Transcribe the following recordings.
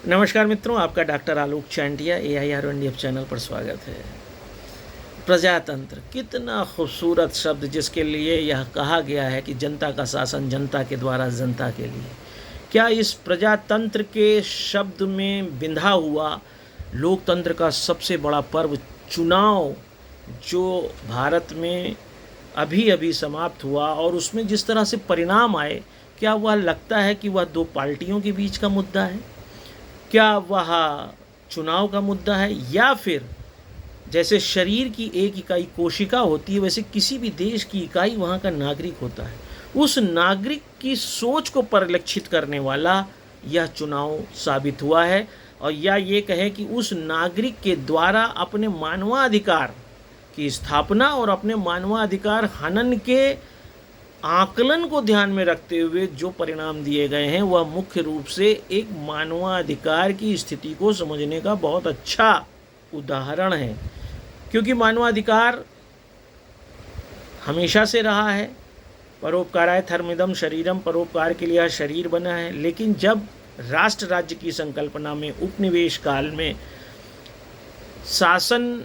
नमस्कार मित्रों, आपका डॉक्टर आलोक चांटिया AIR इंडिया चैनल पर स्वागत है। प्रजातंत्र कितना खूबसूरत शब्द, जिसके लिए यह कहा गया है कि जनता का शासन जनता के द्वारा जनता के लिए। क्या इस प्रजातंत्र के शब्द में बिंधा हुआ लोकतंत्र का सबसे बड़ा पर्व चुनाव, जो भारत में अभी अभी समाप्त हुआ और उसमें जिस तरह से परिणाम आए, क्या वह लगता है कि वह दो पार्टियों के बीच का मुद्दा है? क्या वह चुनाव का मुद्दा है, या फिर जैसे शरीर की एक इकाई कोशिका होती है, वैसे किसी भी देश की इकाई वहाँ का नागरिक होता है। उस नागरिक की सोच को परिलक्षित करने वाला यह चुनाव साबित हुआ है। और या ये कहें कि उस नागरिक के द्वारा अपने मानवाधिकार की स्थापना और अपने मानवाधिकार हनन के आकलन को ध्यान में रखते हुए जो परिणाम दिए गए हैं, वह मुख्य रूप से एक मानवाधिकार की स्थिति को समझने का बहुत अच्छा उदाहरण है। क्योंकि मानवाधिकार हमेशा से रहा है, परोपकाराय धर्मिदम शरीरम, परोपकार के लिए यह शरीर बना है। लेकिन जब राष्ट्र राज्य की संकल्पना में उपनिवेश काल में शासन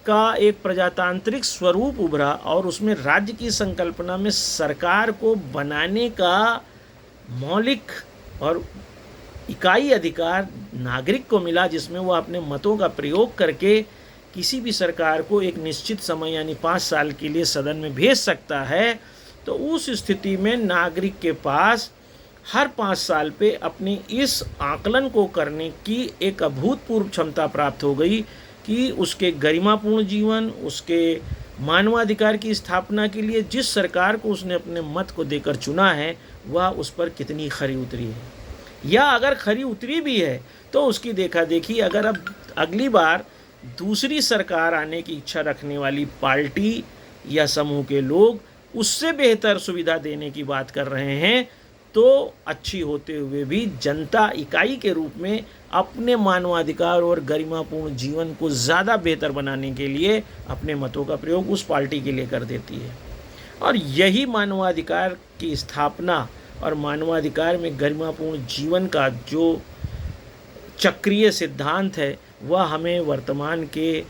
का एक प्रजातांत्रिक स्वरूप उभरा और उसमें राज्य की संकल्पना में सरकार को बनाने का मौलिक और इकाई अधिकार नागरिक को मिला, जिसमें वह अपने मतों का प्रयोग करके किसी भी सरकार को एक निश्चित समय यानी 5 साल के लिए सदन में भेज सकता है। तो उस स्थिति में नागरिक के पास हर 5 साल पे अपने इस आकलन को करने की एक अभूतपूर्व क्षमता प्राप्त हो गई कि उसके गरिमापूर्ण जीवन, उसके मानवाधिकार की स्थापना के लिए जिस सरकार को उसने अपने मत को देकर चुना है, वह उस पर कितनी खरी उतरी है, या अगर खरी उतरी भी है तो उसकी देखा देखी अगर अब अगली बार दूसरी सरकार आने की इच्छा रखने वाली पार्टी या समूह के लोग उससे बेहतर सुविधा देने की बात कर रहे हैं, तो अच्छी होते हुए भी जनता इकाई के रूप में अपने मानवाधिकार और गरिमापूर्ण जीवन को ज़्यादा बेहतर बनाने के लिए अपने मतों का प्रयोग उस पार्टी के लिए कर देती है। और यही मानवाधिकार की स्थापना और मानवाधिकार में गरिमापूर्ण जीवन का जो चक्रीय सिद्धांत है, वह हमें वर्तमान के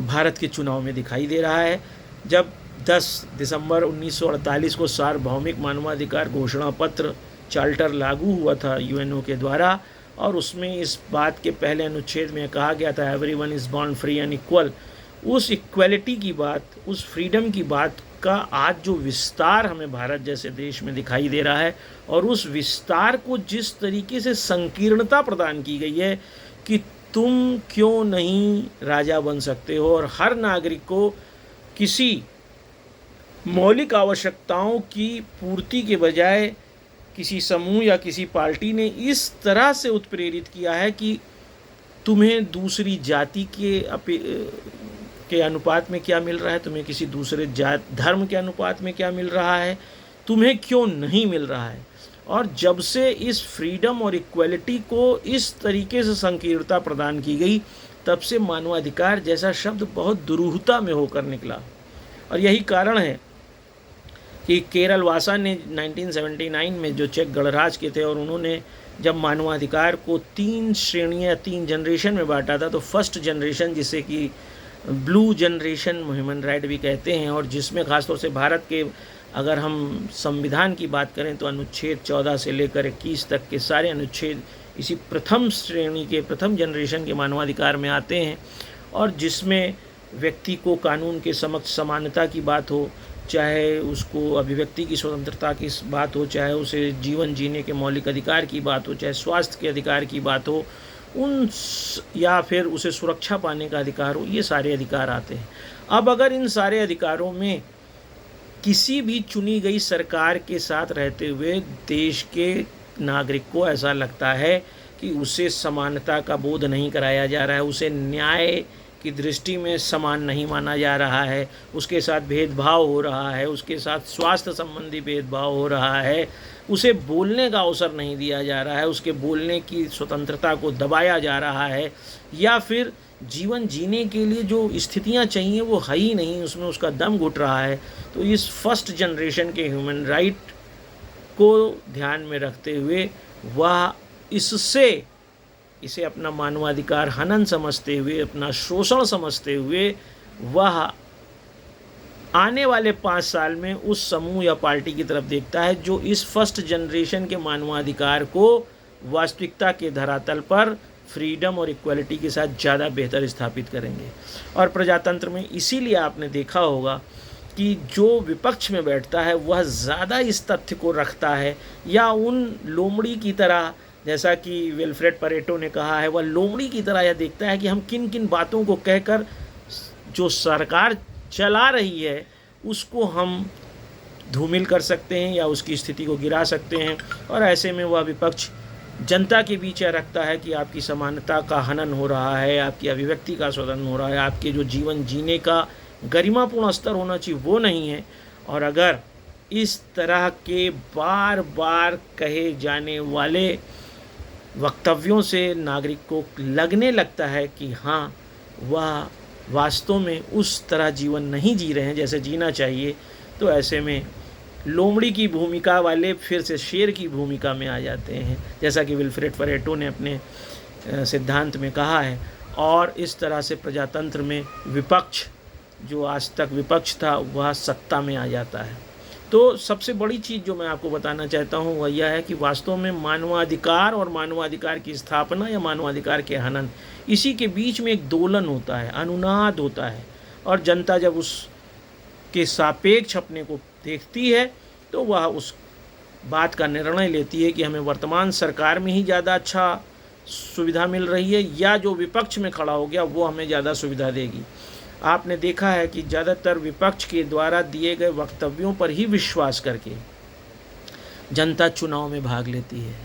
भारत के चुनाव में दिखाई दे रहा है। जब 10 दिसंबर 1948 को सार्वभौमिक मानवाधिकार घोषणा पत्र चार्टर लागू हुआ था यूएनओ के द्वारा, और उसमें इस बात के पहले अनुच्छेद में कहा गया था everyone is born free and equal. उस इक्वलिटी की बात, उस फ्रीडम की बात का आज जो विस्तार हमें भारत जैसे देश में दिखाई दे रहा है, और उस विस्तार को जिस तरीके से संकीर्णता प्रदान की गई है कि तुम क्यों नहीं राजा बन सकते हो, और हर नागरिक को किसी मौलिक आवश्यकताओं की पूर्ति के बजाय किसी समूह या किसी पार्टी ने इस तरह से उत्प्रेरित किया है कि तुम्हें दूसरी जाति के अनुपात में क्या मिल रहा है, तुम्हें किसी दूसरे धर्म के अनुपात में क्या मिल रहा है, तुम्हें क्यों नहीं मिल रहा है। और जब से इस फ्रीडम और इक्वलिटी को इस तरीके से संकीर्णता प्रदान की गई, तब से मानवाधिकार जैसा शब्द बहुत दुरूहता में होकर निकला। और यही कारण है कि केरल वासा ने 1979 में जो चेक गणराज्य के थे, और उन्होंने जब मानवाधिकार को 3 श्रेणियाँ 3 जनरेशन में बांटा था, तो फर्स्ट जनरेशन जिसे कि ब्लू जनरेशन ह्यूमन राइट भी कहते हैं, और जिसमें खासतौर से भारत के अगर हम संविधान की बात करें तो अनुच्छेद 14 से लेकर 21 तक के सारे अनुच्छेद इसी प्रथम श्रेणी के प्रथम जनरेशन के मानवाधिकार में आते हैं, और जिसमें व्यक्ति को कानून के समक्ष समानता की बात हो, चाहे उसको अभिव्यक्ति की स्वतंत्रता की बात हो, चाहे उसे जीवन जीने के मौलिक अधिकार की बात हो, चाहे स्वास्थ्य के अधिकार की बात हो, या फिर उसे सुरक्षा पाने का अधिकार हो, ये सारे अधिकार आते हैं। अब अगर इन सारे अधिकारों में किसी भी चुनी गई सरकार के साथ रहते हुए देश के नागरिक को ऐसा लगता है कि उसे समानता का बोध नहीं कराया जा रहा है, उसे न्याय की दृष्टि में समान नहीं माना जा रहा है, उसके साथ भेदभाव हो रहा है, उसके साथ स्वास्थ्य संबंधी भेदभाव हो रहा है, उसे बोलने का अवसर नहीं दिया जा रहा है, उसके बोलने की स्वतंत्रता को दबाया जा रहा है, या फिर जीवन जीने के लिए जो स्थितियां चाहिए वो है ही नहीं, उसमें उसका दम घुट रहा है, तो इस फर्स्ट जनरेशन के ह्यूमन राइट को ध्यान में रखते हुए वह इससे इसे अपना मानवाधिकार हनन समझते हुए, अपना शोषण समझते हुए, वह आने वाले 5 साल में उस समूह या पार्टी की तरफ देखता है जो इस फर्स्ट जनरेशन के मानवाधिकार को वास्तविकता के धरातल पर फ्रीडम और इक्वलिटी के साथ ज़्यादा बेहतर स्थापित करेंगे। और प्रजातंत्र में इसीलिए आपने देखा होगा कि जो विपक्ष में बैठता है वह ज़्यादा इस तथ्य को रखता है, या उन लोमड़ी की तरह, जैसा कि विल्फ्रेड परेटो ने कहा है, वह लोमड़ी की तरह यह देखता है कि हम किन किन बातों को कहकर जो सरकार चला रही है उसको हम धूमिल कर सकते हैं या उसकी स्थिति को गिरा सकते हैं। और ऐसे में वह विपक्ष जनता के बीच यह रखता है कि आपकी समानता का हनन हो रहा है, आपकी अभिव्यक्ति का शोषण हो रहा है, आपके जो जीवन जीने का गरिमापूर्ण स्तर होना चाहिए वो नहीं है। और अगर इस तरह के बार बार कहे जाने वाले वक्तव्यों से नागरिक को लगने लगता है कि हाँ, वह वास्तव में उस तरह जीवन नहीं जी रहे हैं जैसे जीना चाहिए, तो ऐसे में लोमड़ी की भूमिका वाले फिर से शेर की भूमिका में आ जाते हैं, जैसा कि विल्फ्रेड परेटो ने अपने सिद्धांत में कहा है। और इस तरह से प्रजातंत्र में विपक्ष, जो आज तक विपक्ष था, वह सत्ता में आ जाता है। तो सबसे बड़ी चीज़ जो मैं आपको बताना चाहता हूँ वह यह है कि वास्तव में मानवाधिकार और मानवाधिकार की स्थापना या मानवाधिकार के हनन, इसी के बीच में एक दोलन होता है, अनुनाद होता है। और जनता जब उसके सापेक्ष अपने को देखती है तो वह उस बात का निर्णय लेती है कि हमें वर्तमान सरकार में ही ज़्यादा अच्छा सुविधा मिल रही है, या जो विपक्ष में खड़ा हो गया वो हमें ज़्यादा सुविधा देगी। आपने देखा है कि ज़्यादातर विपक्ष के द्वारा दिए गए वक्तव्यों पर ही विश्वास करके जनता चुनाव में भाग लेती है।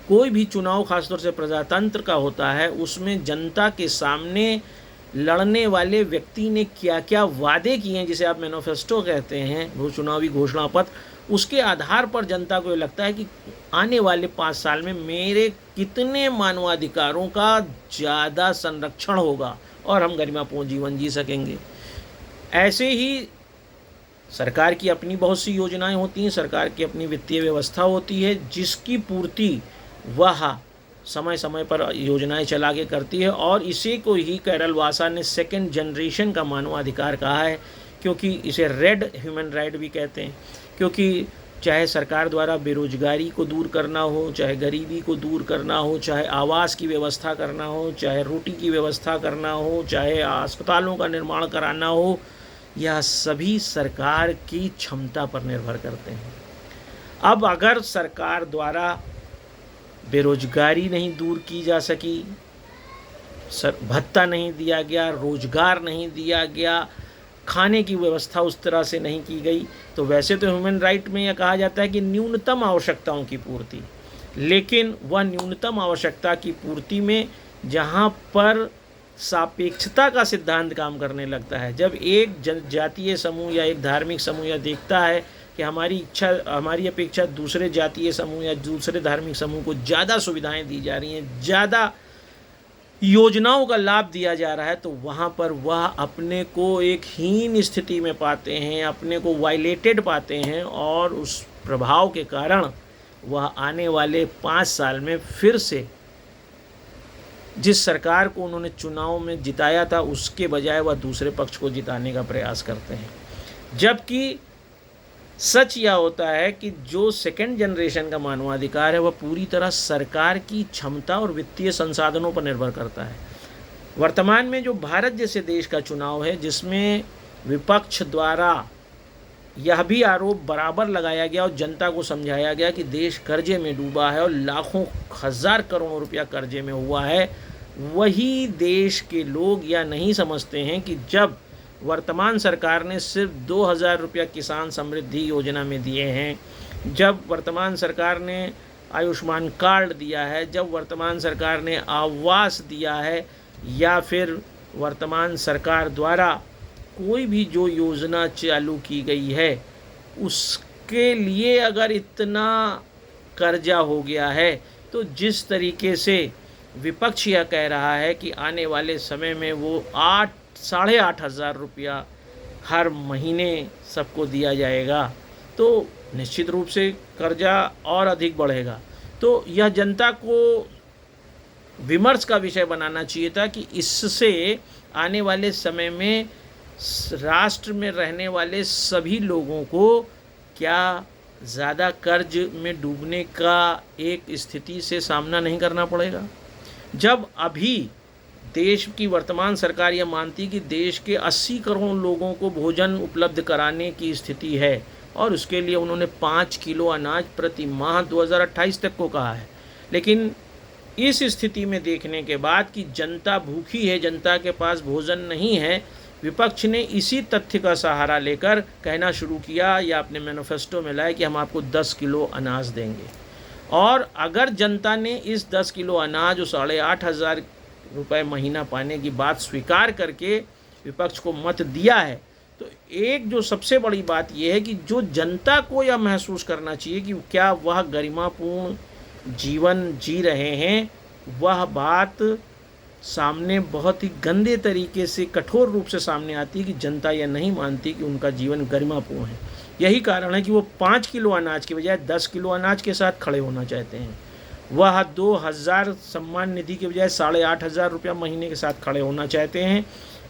कोई भी चुनाव, खासतौर से प्रजातंत्र का होता है, उसमें जनता के सामने लड़ने वाले व्यक्ति ने क्या क्या वादे किए हैं, जिसे आप मैनिफेस्टो कहते हैं, वो चुनावी घोषणा पत्र, उसके आधार पर जनता को ये लगता है कि आने वाले 5 साल में मेरे कितने मानवाधिकारों का ज़्यादा संरक्षण होगा और हम गरिमापूर्ण जीवन जी सकेंगे। ऐसे ही सरकार की अपनी बहुत सी योजनाएं होती हैं, सरकार की अपनी वित्तीय व्यवस्था होती है, जिसकी पूर्ति वह समय समय पर योजनाएं चला के करती है। और इसी को ही कैरल वासा ने सेकंड जनरेशन का मानवाधिकार कहा है, क्योंकि इसे रेड ह्यूमन राइट भी कहते हैं। क्योंकि चाहे सरकार द्वारा बेरोजगारी को दूर करना हो, चाहे गरीबी को दूर करना हो, चाहे आवास की व्यवस्था करना हो, चाहे रोटी की व्यवस्था करना हो, चाहे अस्पतालों का निर्माण कराना हो, यह सभी सरकार की क्षमता पर निर्भर करते हैं। अब अगर सरकार द्वारा बेरोजगारी नहीं दूर की जा सकी, भत्ता नहीं दिया गया, रोजगार नहीं दिया गया, खाने की व्यवस्था उस तरह से नहीं की गई, तो वैसे तो ह्यूमन राइट में यह कहा जाता है कि न्यूनतम आवश्यकताओं की पूर्ति, लेकिन वह न्यूनतम आवश्यकता की पूर्ति में जहाँ पर सापेक्षता का सिद्धांत काम करने लगता है, जब एक जातीय समूह या एक धार्मिक समूह यह देखता है कि हमारी अपेक्षा दूसरे जातीय समूह या दूसरे धार्मिक समूह को ज़्यादा सुविधाएं दी जा रही हैं, ज़्यादा योजनाओं का लाभ दिया जा रहा है, तो वहाँ पर वह अपने को एक हीन स्थिति में पाते हैं, अपने को वायलेटेड पाते हैं, और उस प्रभाव के कारण वह आने वाले 5 साल में फिर से जिस सरकार को उन्होंने चुनाव में जिताया था उसके बजाय वह दूसरे पक्ष को जिताने का प्रयास करते हैं। जबकि सच यह होता है कि जो सेकंड जनरेशन का मानवाधिकार है वह पूरी तरह सरकार की क्षमता और वित्तीय संसाधनों पर निर्भर करता है। वर्तमान में जो भारत जैसे देश का चुनाव है, जिसमें विपक्ष द्वारा यह भी आरोप बराबर लगाया गया और जनता को समझाया गया कि देश कर्जे में डूबा है और लाखों हजार करोड़ों रुपया कर्जे में हुआ है, वही देश के लोग यह नहीं समझते हैं कि जब वर्तमान सरकार ने सिर्फ 2000 रुपया किसान समृद्धि योजना में दिए हैं, जब वर्तमान सरकार ने आयुष्मान कार्ड दिया है, जब वर्तमान सरकार ने आवास दिया है, या फिर वर्तमान सरकार द्वारा कोई भी जो योजना चालू की गई है उसके लिए अगर इतना कर्जा हो गया है, तो जिस तरीके से विपक्ष यह कह रहा है कि आने वाले समय में वो 8,500 हज़ार रुपया हर महीने सबको दिया जाएगा, तो निश्चित रूप से कर्जा और अधिक बढ़ेगा। तो यह जनता को विमर्श का विषय बनाना चाहिए था कि इससे आने वाले समय में राष्ट्र में रहने वाले सभी लोगों को क्या ज़्यादा कर्ज में डूबने का एक स्थिति से सामना नहीं करना पड़ेगा। जब अभी देश की वर्तमान सरकार यह मानती कि देश के 80 करोड़ लोगों को भोजन उपलब्ध कराने की स्थिति है और उसके लिए उन्होंने 5 किलो अनाज प्रति माह 2028 तक को कहा है, लेकिन इस स्थिति में देखने के बाद कि जनता भूखी है, जनता के पास भोजन नहीं है, विपक्ष ने इसी तथ्य का सहारा लेकर कहना शुरू किया या अपने मैनिफेस्टो में लाया कि हम आपको 10 किलो अनाज देंगे। और अगर जनता ने इस 10 किलो अनाज और 8,500 रुपये महीना पाने की बात स्वीकार करके विपक्ष को मत दिया है, तो एक जो सबसे बड़ी बात यह है कि जो जनता को यह महसूस करना चाहिए कि क्या वह गरिमापूर्ण जीवन जी रहे हैं, वह बात सामने बहुत ही गंदे तरीके से कठोर रूप से सामने आती है कि जनता यह नहीं मानती कि उनका जीवन गरिमापूर्ण है। यही कारण है कि वो 5 किलो अनाज के बजाय 10 किलो अनाज के साथ खड़े होना चाहते हैं। वह 2,000 सम्मान निधि के बजाय 8,500 रुपया महीने के साथ खड़े होना चाहते हैं।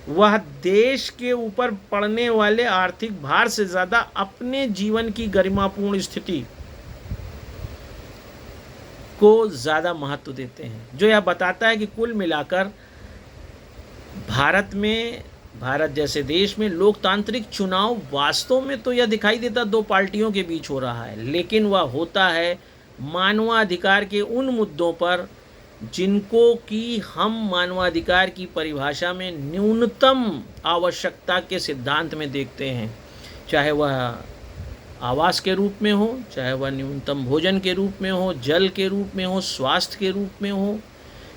वह देश के ऊपर पड़ने वाले आर्थिक भार से ज़्यादा अपने जीवन की गरिमापूर्ण स्थिति को ज़्यादा महत्व देते हैं, जो यह बताता है कि कुल मिलाकर भारत जैसे देश में लोकतांत्रिक चुनाव वास्तव में तो यह दिखाई देता 2 पार्टियों के बीच हो रहा है, लेकिन वह होता है मानवाधिकार के उन मुद्दों पर जिनको कि हम मानवाधिकार की परिभाषा में न्यूनतम आवश्यकता के सिद्धांत में देखते हैं, चाहे वह आवास के रूप में हो, चाहे वह न्यूनतम भोजन के रूप में हो, जल के रूप में हो, स्वास्थ्य के रूप में हो।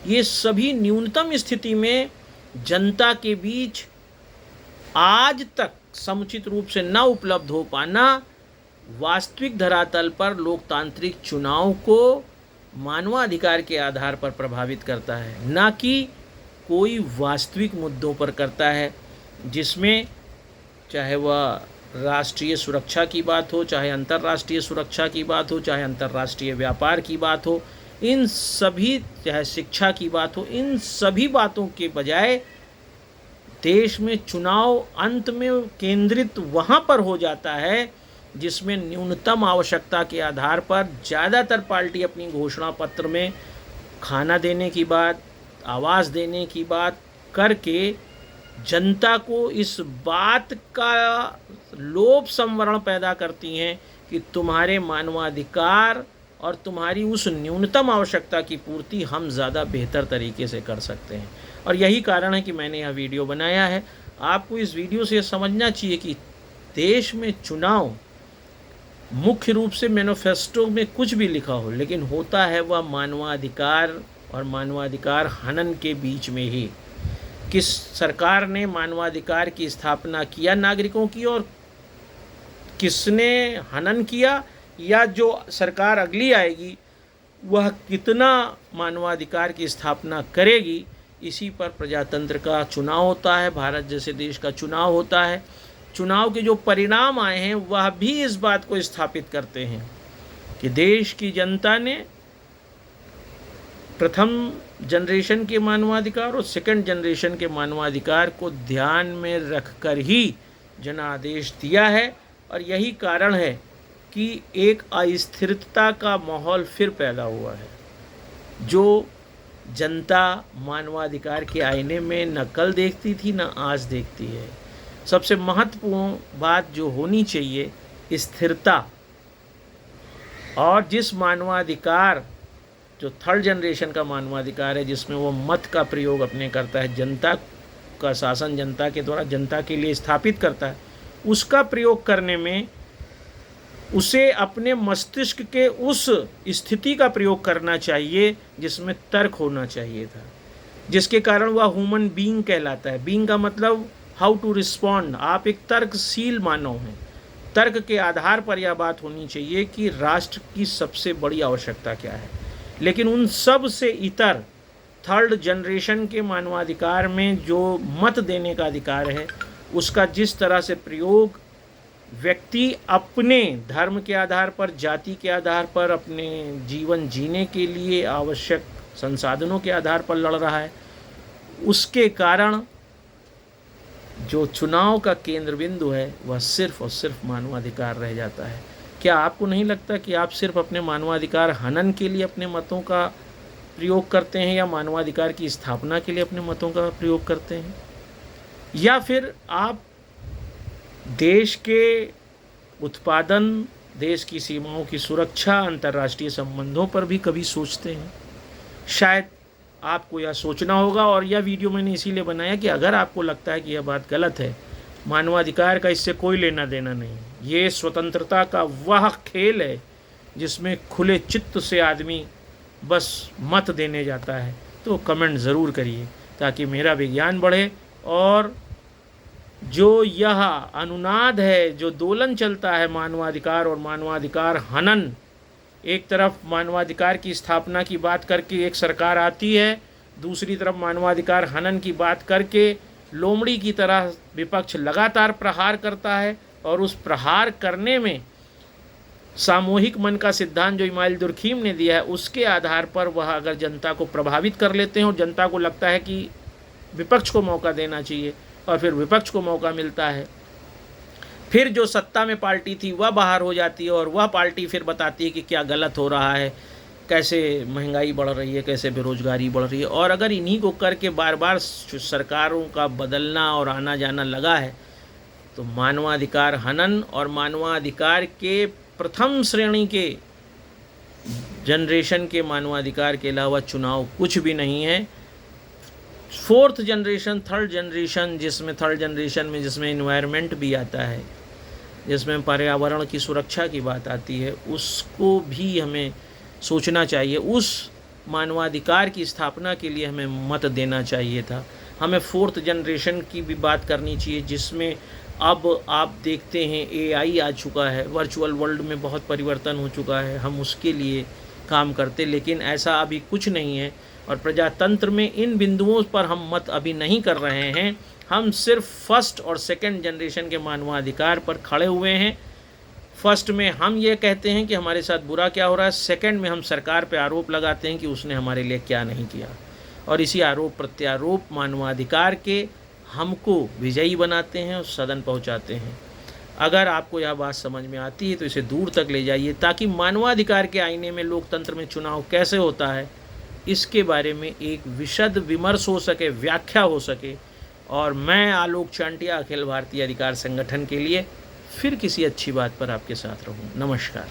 ये सभी न्यूनतम स्थिति में जनता के बीच आज तक समुचित रूप से न उपलब्ध हो पाना वास्तविक धरातल पर लोकतांत्रिक चुनाव को मानवाधिकार के आधार पर प्रभावित करता है, न कि कोई वास्तविक मुद्दों पर करता है, जिसमें चाहे वह राष्ट्रीय सुरक्षा की बात हो, चाहे अंतर्राष्ट्रीय सुरक्षा की बात हो, चाहे अंतर्राष्ट्रीय व्यापार की बात हो, इन सभी, चाहे शिक्षा की बात हो, इन सभी बातों के बजाय देश में चुनाव अंत में केंद्रित वहाँ पर हो जाता है जिसमें न्यूनतम आवश्यकता के आधार पर ज़्यादातर पार्टी अपनी घोषणा पत्र में खाना देने की बात, आवास देने की बात करके जनता को इस बात का लोभ संवरण पैदा करती हैं कि तुम्हारे मानवाधिकार और तुम्हारी उस न्यूनतम आवश्यकता की पूर्ति हम ज़्यादा बेहतर तरीके से कर सकते हैं। और यही कारण है कि मैंने यह वीडियो बनाया है। आपको इस वीडियो से समझना चाहिए कि देश में चुनाव मुख्य रूप से मैनिफेस्टो में कुछ भी लिखा हो, लेकिन होता है वह मानवाधिकार और मानवाधिकार हनन के बीच में ही। किस सरकार ने मानवाधिकार की स्थापना किया नागरिकों की और किसने हनन किया, या जो सरकार अगली आएगी वह कितना मानवाधिकार की स्थापना करेगी, इसी पर प्रजातंत्र का चुनाव होता है, भारत जैसे देश का चुनाव होता है। चुनाव के जो परिणाम आए हैं वह भी इस बात को स्थापित करते हैं कि देश की जनता ने प्रथम जनरेशन के मानवाधिकार और सेकंड जनरेशन के मानवाधिकार को ध्यान में रखकर ही जनादेश दिया है। और यही कारण है कि एक अस्थिरता का माहौल फिर पैदा हुआ है, जो जनता मानवाधिकार के आईने में न कल देखती थी न आज देखती है। सबसे महत्वपूर्ण बात जो होनी चाहिए, स्थिरता। और जिस मानवाधिकार जो थर्ड जनरेशन का मानवाधिकार है, जिसमें वो मत का प्रयोग अपने करता है, जनता का शासन जनता के द्वारा जनता के लिए स्थापित करता है, उसका प्रयोग करने में उसे अपने मस्तिष्क के उस स्थिति का प्रयोग करना चाहिए जिसमें तर्क होना चाहिए था, जिसके कारण वह ह्यूमन बीइंग कहलाता है। बीइंग का मतलब हाउ टू रिस्पॉन्ड। आप एक तर्कशील मानव हैं। तर्क के आधार पर यह बात होनी चाहिए कि राष्ट्र की सबसे बड़ी आवश्यकता क्या है। लेकिन उन सब से इतर थर्ड जनरेशन के मानवाधिकार में जो मत देने का अधिकार है, उसका जिस तरह से प्रयोग व्यक्ति अपने धर्म के आधार पर, जाति के आधार पर अपने जीवन जीने के लिए आवश्यक संसाधनों के आधार पर लड़ रहा है, उसके कारण जो चुनाव का केंद्र बिंदु है वह सिर्फ और सिर्फ मानवाधिकार रह जाता है। क्या आपको नहीं लगता कि आप सिर्फ अपने मानवाधिकार हनन के लिए अपने मतों का प्रयोग करते हैं, या मानवाधिकार की स्थापना के लिए अपने मतों का प्रयोग करते हैं, या फिर आप देश के उत्पादन, देश की सीमाओं की सुरक्षा, अंतर्राष्ट्रीय संबंधों पर भी कभी सोचते हैं? शायद आपको यह सोचना होगा, और यह वीडियो मैंने इसीलिए बनाया कि अगर आपको लगता है कि यह बात गलत है, मानवाधिकार का इससे कोई लेना देना नहीं, ये स्वतंत्रता का वह खेल है जिसमें खुले चित्त से आदमी बस मत देने जाता है, तो कमेंट ज़रूर करिए ताकि मेरा विज्ञान बढ़े। और जो यह अनुनाद है, जो दोलन चलता है मानवाधिकार और मानवाधिकार हनन, एक तरफ मानवाधिकार की स्थापना की बात करके एक सरकार आती है, दूसरी तरफ मानवाधिकार हनन की बात करके लोमड़ी की तरह विपक्ष लगातार प्रहार करता है, और उस प्रहार करने में सामूहिक मन का सिद्धांत जो इमाइल दुर्खीम ने दिया है, उसके आधार पर वह अगर जनता को प्रभावित कर लेते हैं और जनता को लगता है कि विपक्ष को मौका देना चाहिए, और फिर विपक्ष को मौका मिलता है, फिर जो सत्ता में पार्टी थी वह बाहर हो जाती है, और वह पार्टी फिर बताती है कि क्या गलत हो रहा है, कैसे महंगाई बढ़ रही है, कैसे बेरोजगारी बढ़ रही है। और अगर इन्हीं को करके बार बार सरकारों का बदलना और आना जाना लगा है, तो मानवाधिकार हनन और मानवाधिकार के प्रथम श्रेणी के जनरेशन के मानवाधिकार के अलावा चुनाव कुछ भी नहीं है। फोर्थ जनरेशन, थर्ड जनरेशन, जिसमें थर्ड जनरेशन में जिसमें इन्वायरमेंट भी आता है, जिसमें पर्यावरण की सुरक्षा की बात आती है, उसको भी हमें सोचना चाहिए। उस मानवाधिकार की स्थापना के लिए हमें मत देना चाहिए था। हमें फोर्थ जनरेशन की भी बात करनी चाहिए, जिसमें अब आप देखते हैं AI आ चुका है, वर्चुअल वर्ल्ड में बहुत परिवर्तन हो चुका है, हम उसके लिए काम करते, लेकिन ऐसा अभी कुछ नहीं है। और प्रजातंत्र में इन बिंदुओं पर हम मत अभी नहीं कर रहे हैं, हम सिर्फ फर्स्ट और सेकंड जनरेशन के मानवाधिकार पर खड़े हुए हैं। फर्स्ट में हम ये कहते हैं कि हमारे साथ बुरा क्या हो रहा है, सेकंड में हम सरकार पे आरोप लगाते हैं कि उसने हमारे लिए क्या नहीं किया, और इसी आरोप प्रत्यारोप मानवाधिकार के हमको विजयी बनाते हैं और सदन पहुंचाते हैं। अगर आपको यह बात समझ में आती है तो इसे दूर तक ले जाइए, ताकि मानवाधिकार के आईने में लोकतंत्र में चुनाव कैसे होता है इसके बारे में एक विशद विमर्श हो सके, व्याख्या हो सके। और मैं आलोक चांटिया अखिल भारतीय अधिकार संगठन के लिए फिर किसी अच्छी बात पर आपके साथ रहूं। नमस्कार।